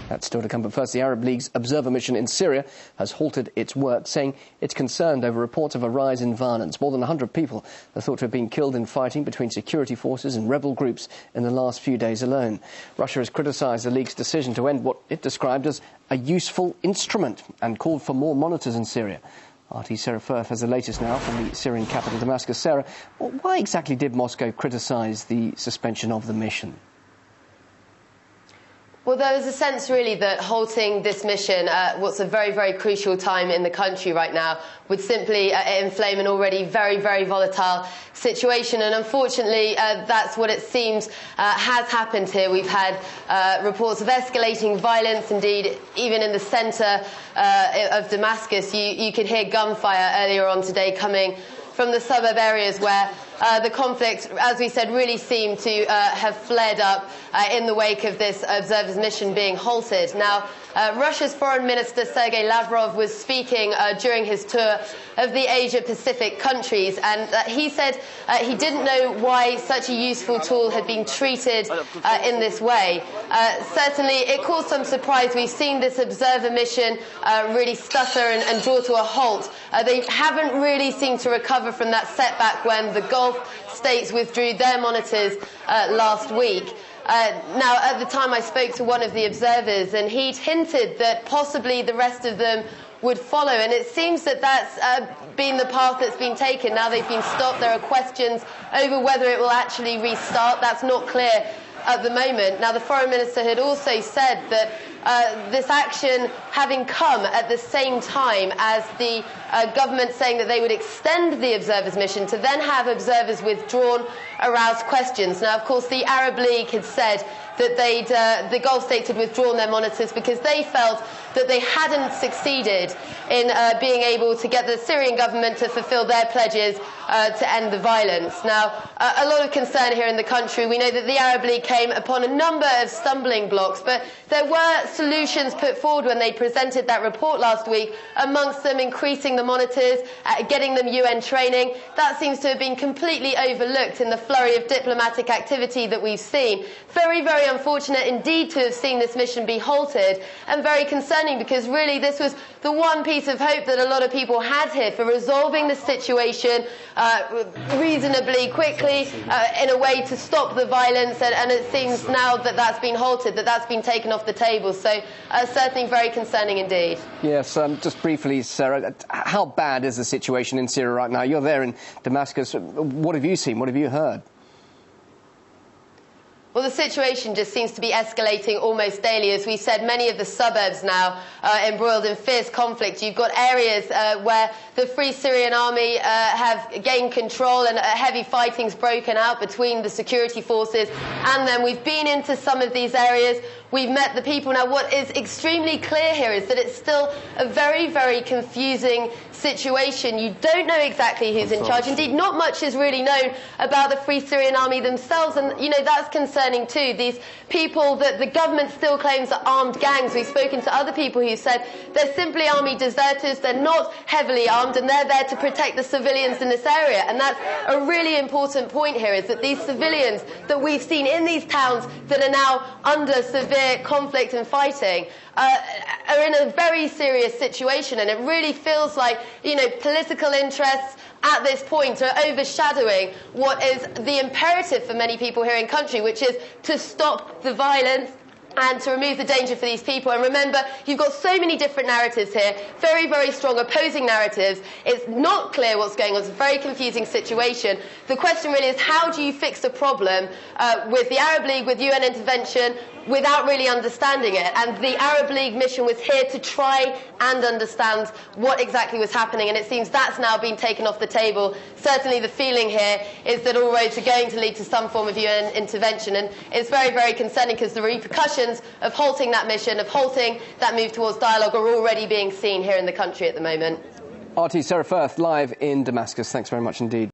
That's still to come, but first, the Arab League's observer mission in Syria has halted its work, saying it's concerned over reports of a rise in violence. More than 100 people are thought to have been killed in fighting between security forces and rebel groups in the last few days alone. Russia has criticised the League's decision to end what it described as a useful instrument and called for more monitors in Syria. RT Sarah Firth has the latest now from the Syrian capital, Damascus. Sarah, why exactly did Moscow criticise the suspension of the mission? Well, there was a sense, really, that halting this mission at what's a very, very crucial time in the country right now would simply inflame an already very, very volatile situation. And unfortunately, that's what it seems has happened here. We've had reports of escalating violence. Indeed, even in the centre of Damascus, you could hear gunfire earlier on today coming from the suburb areas where the conflict, as we said, really seemed to have flared up in the wake of this observer's mission being halted. Now, Russia's Foreign Minister Sergei Lavrov was speaking during his tour of the Asia-Pacific countries, and he said he didn't know why such a useful tool had been treated in this way. Certainly, it caused some surprise. We've seen this observer mission really stutter and draw to a halt. They haven't really seemed to recover from that setback when the Gulf states withdrew their monitors last week. Now, at the time, I spoke to one of the observers, and he'd hinted that possibly the rest of them would follow, and it seems that that's been the path that's been taken. Now they've been stopped. There are questions over whether it will actually restart. That's not clear at the moment. Now, the Foreign Minister had also said that this action having come at the same time as the government saying that they would extend the observers' mission to then have observers withdrawn aroused questions. Now, of course, the Arab League had said that the Gulf states had withdrawn their monitors because they felt that they hadn't succeeded in being able to get the Syrian government to fulfil their pledges to end the violence. Now, a lot of concern here in the country. We know that the Arab League came upon a number of stumbling blocks, but there were solutions put forward when they presented that report last week, amongst them increasing the monitors, getting them UN training. That seems to have been completely overlooked in the flurry of diplomatic activity that we've seen. Very, very unfortunate indeed to have seen this mission be halted, and very concerning because really this was the one piece of hope that a lot of people had here for resolving the situation reasonably quickly in a way to stop the violence, and it seems now that that's been halted, that's been taken off the table. So certainly very concerning indeed. Yes, just briefly, Sarah, how bad is the situation in Syria right now? You're there in Damascus. What have you seen? What have you heard? Well, the situation just seems to be escalating almost daily. As we said, many of the suburbs now embroiled in fierce conflict. You've got areas where the Free Syrian Army have gained control and heavy fighting's broken out between the security forces and them. We've been into some of these areas. We've met the people. Now, what is extremely clear here is that it's still a very, very confusing situation. You don't know exactly who's in charge. Indeed, not much is really known about the Free Syrian Army themselves, and, you know, that's concerning too. These people that the government still claims are armed gangs. We've spoken to other people who said they're simply army deserters, they're not heavily armed, and they're there to protect the civilians in this area. And that's a really important point here, is that these civilians that we've seen in these towns that are now under severe conflict and fighting are in a very serious situation, and it really feels like, you know, political interests at this point are overshadowing what is the imperative for many people here in country, which is to stop the violence and to remove the danger for these people. And remember, you've got so many different narratives here, very, very strong opposing narratives. It's not clear what's going on. It's a very confusing situation. The question really is, how do you fix a problem with the Arab League, with UN intervention, without really understanding it? And the Arab League mission was here to try and understand what exactly was happening, and it seems that's now been taken off the table. Certainly the feeling here is that all roads are going to lead to some form of UN intervention, and it's very, very concerning because the repercussions of halting that mission, of halting that move towards dialogue, are already being seen here in the country at the moment. RT Sarah Firth, live in Damascus. Thanks very much indeed.